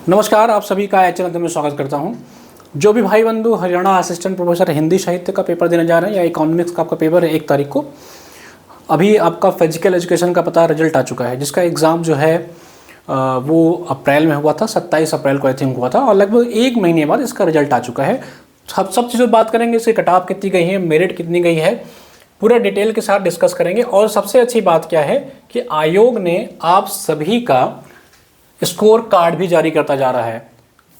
नमस्कार, आप सभी का एच चैनल में स्वागत करता हूं। जो भी भाई बंधु हरियाणा असिस्टेंट प्रोफेसर हिंदी साहित्य का पेपर देने जा रहे हैं या इकोनॉमिक्स का आपका पेपर है 1 तारीख को, अभी आपका फिजिकल एजुकेशन का पता रिजल्ट आ चुका है, जिसका एग्ज़ाम जो है वो अप्रैल में हुआ था, 27 अप्रैल को आई थिंक हुआ था, और लगभग 1 महीने बाद इसका रिजल्ट आ चुका है। सब चीज़ों बात करेंगे, इसकी कट ऑफ कितनी गई है, मेरिट कितनी गई है, पूरा डिटेल के साथ डिस्कस करेंगे। और सबसे अच्छी बात क्या है कि आयोग ने आप सभी का स्कोर कार्ड भी जारी करता जा रहा है।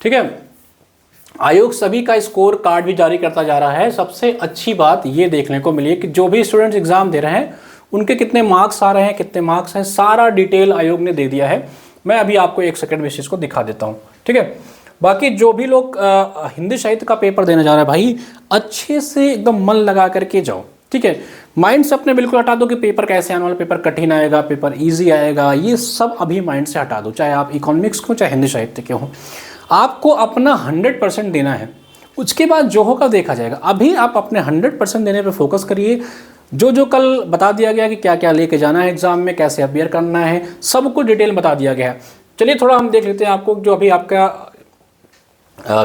ठीक है, आयोग सभी का स्कोर कार्ड भी जारी करता जा रहा है। सबसे अच्छी बात ये देखने को मिली है कि जो भी स्टूडेंट्स एग्जाम दे रहे हैं उनके कितने मार्क्स आ रहे हैं, कितने मार्क्स हैं, सारा डिटेल आयोग ने दे दिया है। मैं अभी आपको 1 सेकंड में इस चीज़ को दिखा देता हूँ। ठीक है, बाकी जो भी लोग हिंदी साहित्य का पेपर देने जा रहे हैं भाई, अच्छे से एकदम मन लगा करके जाओ। ठीक है, माइंड से अपने बिल्कुल हटा दो कि पेपर कैसे आने वाला, पेपर कठिन आएगा, पेपर इजी आएगा, ये सब अभी माइंड से हटा दो। चाहे आप इकोनॉमिक्स के हो, चाहे हिंदी साहित्य के हो, आपको अपना 100% देना है। उसके बाद जो होगा देखा जाएगा। अभी आप अपने 100% देने पे फोकस करिए। जो कल बता दिया गया कि क्या क्या लेके जाना है एग्जाम में, कैसे अपियर करना है, सब कुछ डिटेल बता दिया गया है। चलिए थोड़ा हम देख लेते हैं आपको जो अभी आपका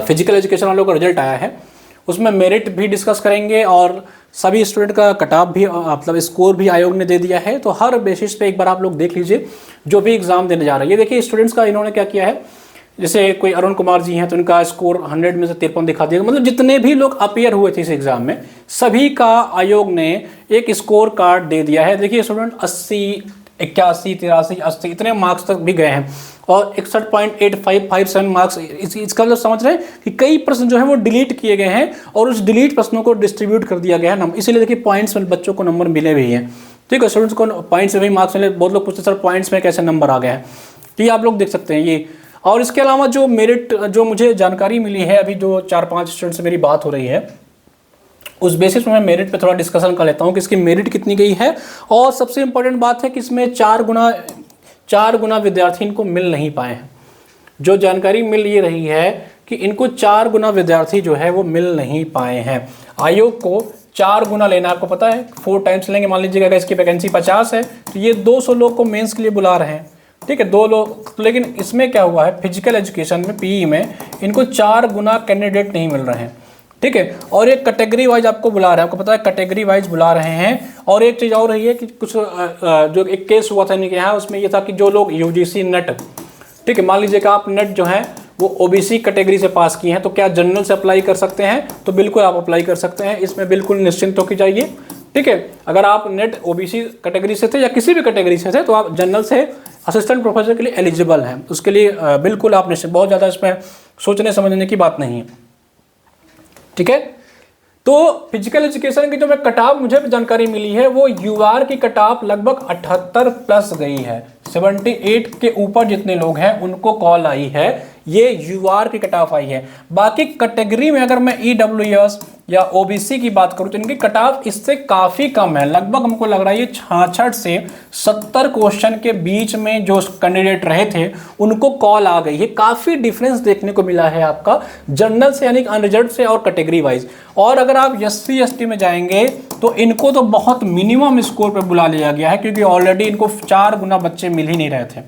फिजिकल एजुकेशन वालों का रिजल्ट आया है, उसमें मेरिट भी डिस्कस करेंगे और सभी स्टूडेंट का कट ऑफ भी मतलब स्कोर भी आयोग ने दे दिया है। तो हर बेसिस पे एक बार आप लोग देख लीजिए जो भी एग्जाम देने जा रहा है। ये देखिए स्टूडेंट्स का इन्होंने क्या किया है, जैसे कोई अरुण कुमार जी हैं तो इनका स्कोर 100 में से 53 दिखा दिया। मतलब जितने भी लोग अपियर हुए थे इस एग्जाम में, सभी का आयोग ने एक स्कोर कार्ड दे दिया है। देखिए स्टूडेंट 80, 81, 83, 80 इतने मार्क्स तक भी गए हैं और 61.8557 मार्क्स। इसका मतलब समझ रहे हैं कि कई प्रश्न जो है वो डिलीट किए गए हैं और उस डिलीट प्रश्नों को डिस्ट्रीब्यूट कर दिया गया है। इसीलिए देखिए पॉइंट्स में बच्चों को नंबर मिले भी हैं। ठीक है, स्टूडेंट्स को पॉइंट्स में भी मार्क्स मिले। बहुत लोग पूछते सर पॉइंट्स में कैसे नंबर आ गए हैं, तो ये आप लोग देख सकते हैं ये। और इसके अलावा जो मेरिट, जो मुझे जानकारी मिली है, अभी जो 4-5 स्टूडेंट से मेरी बात हो रही है, उस बेसिस में मैं मेरिट पे थोड़ा डिस्कशन कर लेता हूँ कि इसकी मेरिट कितनी गई है। और सबसे इंपॉर्टेंट बात है कि इसमें 4 गुना विद्यार्थी इनको मिल नहीं पाए हैं। जो जानकारी मिल ये रही है कि इनको 4 गुना विद्यार्थी जो है वो मिल नहीं पाए हैं। आयोग को 4 गुना लेना, आपको पता है 4 टाइम्स लेंगे। मान लीजिएगा अगर इसकी वैकेंसी 50 है तो ये 200 लोग को मेंस के लिए बुला रहे हैं। ठीक है, 2 लोग। लेकिन इसमें क्या हुआ है, फिजिकल एजुकेशन में पीई में इनको 4 गुना कैंडिडेट नहीं मिल रहे हैं। ठीक है, और एक कैटेगरी वाइज आपको बुला रहे हैं, आपको पता है कैटेगरी वाइज बुला रहे हैं। और एक चीज़ और रही है कि कुछ जो एक केस हुआ था इनके यहाँ, उसमें ये था कि जो लोग यूजीसी नेट, ठीक है, मान लीजिए कि आप नेट जो है वो ओबीसी कैटेगरी से पास किए हैं, तो क्या जनरल से अप्लाई कर सकते हैं? तो बिल्कुल आप अप्लाई कर सकते हैं, इसमें बिल्कुल निश्चिंत होकर जाइए। ठीक है, अगर आप नेट ओबीसी कैटेगरी से थे या किसी भी कैटेगरी से थे तो आप जनरल से असिस्टेंट प्रोफेसर के लिए एलिजिबल हैं। उसके लिए बिल्कुल आप निश्चित, बहुत ज़्यादा इसमें सोचने समझने की बात नहीं है। ठीक है, तो फिजिकल एजुकेशन की जो मैं कट ऑफ मुझे जानकारी मिली है, वो यूआर की कट ऑफ लगभग 78 प्लस गई है। 78 के ऊपर जितने लोग हैं उनको कॉल आई है, ये यूआर की कट ऑफ आई है। बाकी कैटेगरी में अगर मैं ईडब्ल्यूएस या ओबीसी की बात करूं तो इनकी कट ऑफ इससे काफ़ी कम है। लगभग हमको लग रहा है ये 66 से 70 क्वेश्चन के बीच में जो कैंडिडेट रहे थे उनको कॉल आ गई है। काफ़ी डिफरेंस देखने को मिला है आपका जनरल से यानी अनरिजर्व से और कैटेगरी वाइज। और अगर आप एससी एसटी में जाएंगे तो इनको तो बहुत मिनिमम स्कोर पर बुला लिया गया है, क्योंकि ऑलरेडी इनको 4 गुना बच्चे मिल ही नहीं रहे थे।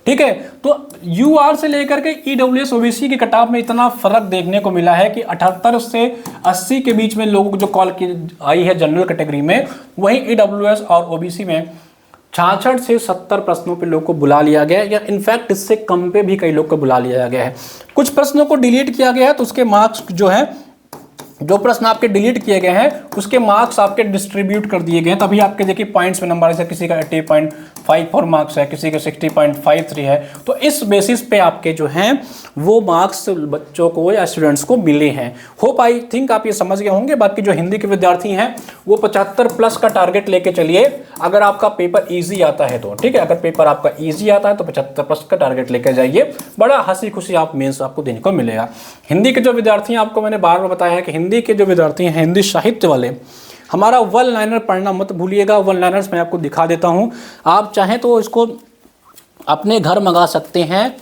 ठीक है, तो यूआर से लेकर के ईडब्ल्यूएस ओबीसी की कट ऑफ में इतना फर्क देखने को मिला है कि 78 से 80 के बीच में लोगों को जो कॉल की आई है जनरल कैटेगरी में, वहीं ईडब्ल्यूएस और ओबीसी में 66 से 70 प्रश्नों पे लोग को बुला लिया गया है, या इनफैक्ट इससे कम पे भी कई लोग को बुला लिया गया है। कुछ प्रश्नों को डिलीट किया गया है तो उसके मार्क्स जो है, जो प्रश्न आपके डिलीट किए गए हैं उसके मार्क्स आपके डिस्ट्रीब्यूट कर दिए गए हैं। तभी आपके देखिए पॉइंट्स में नंबर है, किसी का 80.54 मार्क्स है, किसी का 60.53 है। तो इस बेसिस पे आपके जो हैं वो मार्क्स बच्चों को या स्टूडेंट्स को मिले हैं। होप आई थिंक आप ये समझ गए होंगे। बाकी जो हिंदी के विद्यार्थी हैं वो 75 प्लस का टारगेट लेके चलिए, अगर आपका पेपर ईजी आता है तो। ठीक है, अगर पेपर आपका ईजी आता है तो 75 प्लस का टारगेट लेकर जाइए, बड़ा हंसी खुशी आप मेंस आपको देने को मिलेगा। हिंदी के जो विद्यार्थी हैं, आपको मैंने बार बार बताया है कि हिंदी के जो विद्यार्थी हैं, हिंदी साहित्य वाले, हमारा वन लाइनर पढ़ना मत भूलिएगा। वन लाइनर्स मैं आपको दिखा देता हूं, आप चाहें तो इसको अपने घर मंगा सकते हैं,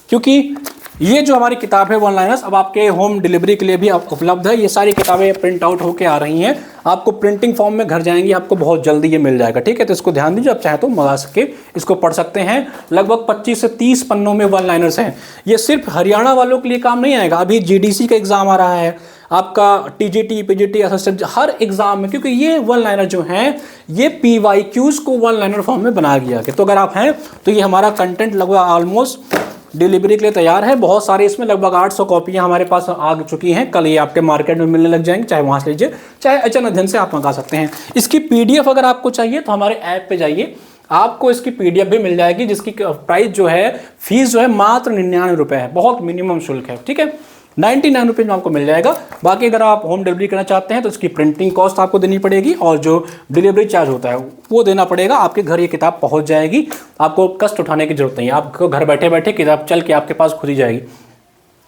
क्योंकि ये जो हमारी किताब है वन लाइनर्स अब आपके होम डिलीवरी के लिए भी उपलब्ध है। ये सारी किताबें प्रिंट आउट होके आ रही हैं, आपको प्रिंटिंग फॉर्म में घर जाएंगी, आपको बहुत जल्दी ये मिल जाएगा, ठीक है। तो इसको ध्यान दीजिए, आप चाहे तो मंगा सके इसको पढ़ सकते हैं। लगभग 25 से 30 पन्नों में वन लाइनर्स हैं। ये सिर्फ हरियाणा वालों के लिए काम नहीं आएगा, अभी जीडीसी का एग्जाम आ रहा है, आपका टीजीटी पीजीटी असिस्टेंट हर एग्जाम में, क्योंकि ये वन लाइनर जो हैं ये पीवाईक्यूज को वन लाइनर फॉर्म में बना गया है। तो अगर आप हैं तो ये हमारा कंटेंट लगभग ऑलमोस्ट डिलीवरी के लिए तैयार है। बहुत सारे इसमें लगभग 800 कॉपियां हमारे पास आ चुकी हैं, कल ये आपके मार्केट में मिलने लग जाएंगे, चाहे वहां से लीजिए चाहे अचन अध्ययन से आप मंगा सकते हैं। इसकी पीडीएफ अगर आपको चाहिए तो हमारे ऐप पे जाइए, आपको इसकी पीडीएफ भी मिल जाएगी, जिसकी प्राइस जो है फीस जो है मात्र 99 रुपये है, बहुत मिनिमम शुल्क है, ठीक है। 99 रुपीज़ में आपको मिल जाएगा। बाकी अगर आप होम डिलीवरी करना चाहते हैं तो इसकी प्रिंटिंग कॉस्ट आपको देनी पड़ेगी और जो डिलीवरी चार्ज होता है वो देना पड़ेगा। आपके घर ये किताब पहुंच जाएगी, आपको कष्ट उठाने की जरूरत नहीं है, आपको घर बैठे बैठे किताब चल के आपके पास खुद ही जाएगी।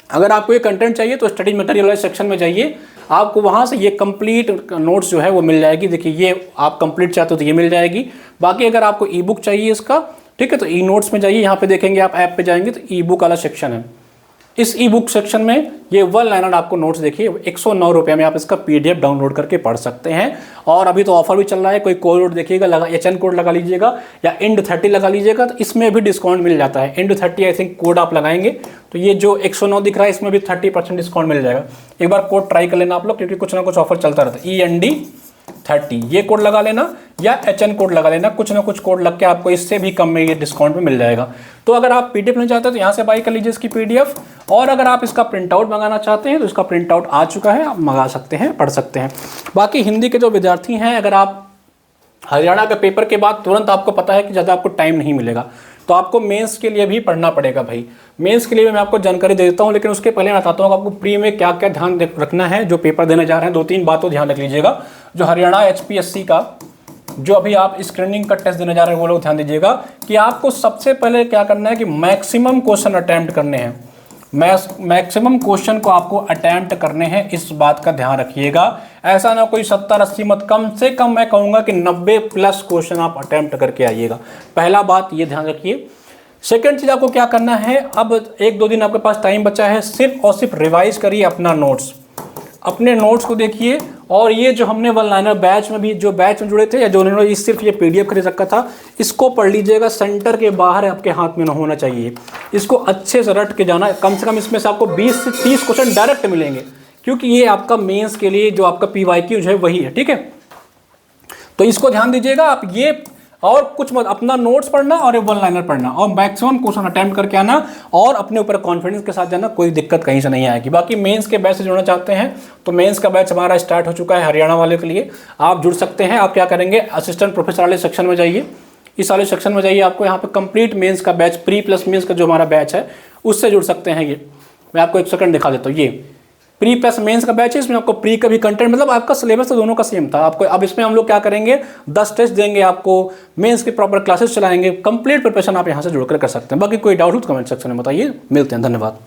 अगर आपको ये कंटेंट चाहिए तो स्टडी मटेरियल वाले सेक्शन में जाइए, आपको वहाँ से ये कंप्लीट नोट्स जो है वो मिल जाएगी। देखिए ये आप कंप्लीट चाहते हो तो ये मिल जाएगी। बाकी अगर आपको ई बुक चाहिए इसका, ठीक है, तो ई नोट्स में जाइए, यहाँ पे देखेंगे आप ऐप पे जाएंगे तो ई बुक वाला सेक्शन है। इस ई बुक सेक्शन में ये वन लाइनर आपको नोट्स देखिए 109 रुपये में आप इसका पीडीएफ डाउनलोड करके पढ़ सकते हैं। और अभी तो ऑफर भी चल रहा है, कोई कोड देखिएगा, लगा HN कोड लगा लीजिएगा या इंड 30 लगा लीजिएगा तो इसमें भी डिस्काउंट मिल जाता है। इंड 30 आई थिंक कोड आप लगाएंगे तो ये जो 109 दिख रहा है इसमें भी 30% डिस्काउंट मिल जाएगा। एक बार कोड ट्राई कर लेना आप लोग, क्योंकि कुछ ना कुछ ऑफर चलता रहता है। END 30 ये कोड लगा लेना या HN कोड लगा लेना, कुछ ना कुछ कोड लग के आपको इससे भी कम में ये डिस्काउंट में मिल जाएगा। तो अगर आप पीडीएफ लेना चाहते हैं तो यहाँ से बाई कर लीजिए इसकी पीडीएफ, और अगर आप इसका प्रिंट आउट मंगाना चाहते हैं तो इसका प्रिंट आउट आ चुका है, आप मंगा सकते हैं, पढ़ सकते हैं। बाकी हिंदी के जो विद्यार्थी हैं, अगर आप हरियाणा के पेपर के बाद तुरंत आपको पता है कि ज़्यादा आपको टाइम नहीं मिलेगा तो आपको मेंस के लिए भी पढ़ना पड़ेगा भाई। मेंस के लिए भी मैं आपको जानकारी दे देता हूँ, लेकिन उसके पहले मैं बताता हूँ आपको प्री में क्या क्या ध्यान रखना है। जो पेपर देने जा रहे हैं 2-3 बातों ध्यान रख लीजिएगा। जो हरियाणा HPSC का जो अभी आप स्क्रीनिंग का टेस्ट देने जा रहे हैं वो लोग ध्यान दीजिएगा कि आपको सबसे पहले क्या करना है कि मैक्सिमम क्वेश्चन अटैम्प्ट करने हैं। मैक्सिमम क्वेश्चन को आपको अटैम्प्ट करने हैं, इस बात का ध्यान रखिएगा। ऐसा ना कोई 70-80 मत, कम से कम मैं कहूँगा कि 90+ क्वेश्चन आप अटैम्प्ट करके आइएगा। पहला बात ये ध्यान रखिए। सेकंड चीज़ आपको क्या करना है, अब 1-2 दिन आपके पास टाइम बचा है, सिर्फ और सिर्फ रिवाइज करिए अपना नोट्स, अपने नोट्स को देखिए। और ये जो हमने वन लाइनर बैच में भी जो बैच में जुड़े थे या जो उन्होंने सिर्फ ये पीडीएफ खरीद रखा था, इसको पढ़ लीजिएगा। सेंटर के बाहर आपके हाथ में ना होना चाहिए, इसको अच्छे से रट के जाना। कम से कम इसमें से आपको 20 से 30 क्वेश्चन डायरेक्ट मिलेंगे, क्योंकि ये आपका मेंस के लिए जो आपका पीवाईक्यू है वही है, ठीक है। तो इसको ध्यान दीजिएगा आप, ये और कुछ मत, अपना नोट्स पढ़ना और वन लाइनर पढ़ना और मैक्सिमम क्वेश्चन अटेम्प्ट करके आना और अपने ऊपर कॉन्फिडेंस के साथ जाना, कोई दिक्कत कहीं से नहीं आएगी। बाकी मेंस के बैच से जुड़ना चाहते हैं तो मेंस का बैच हमारा स्टार्ट हो चुका है हरियाणा वाले के लिए, आप जुड़ सकते हैं। आप क्या करेंगे, असिस्टेंट प्रोफेसर वाले सेक्शन में जाइए, इस वाले सेक्शन में जाइए, आपको यहाँ पे कंप्लीट मेंस का बैच, प्री प्लस मेंस का जो हमारा बैच है उससे जुड़ सकते हैं। ये मैं आपको 1 सेकंड दिखा देता हूँ, ये प्री प्लस मेंस का बैच है, इसमें आपको प्री का भी कंटेंट, मतलब आपका सिलेबस तो दोनों का सेम था आपको। अब इसमें हम लोग क्या करेंगे, 10 टेस्ट देंगे आपको, मेंस की प्रॉपर क्लासेस चलाएंगे, कंप्लीट प्रिपरेशन आप यहाँ से जुड़कर कर सकते हैं। बाकी कोई डाउट हो तो कमेंट सेक्शन में बताइए। मिलते हैं, धन्यवाद।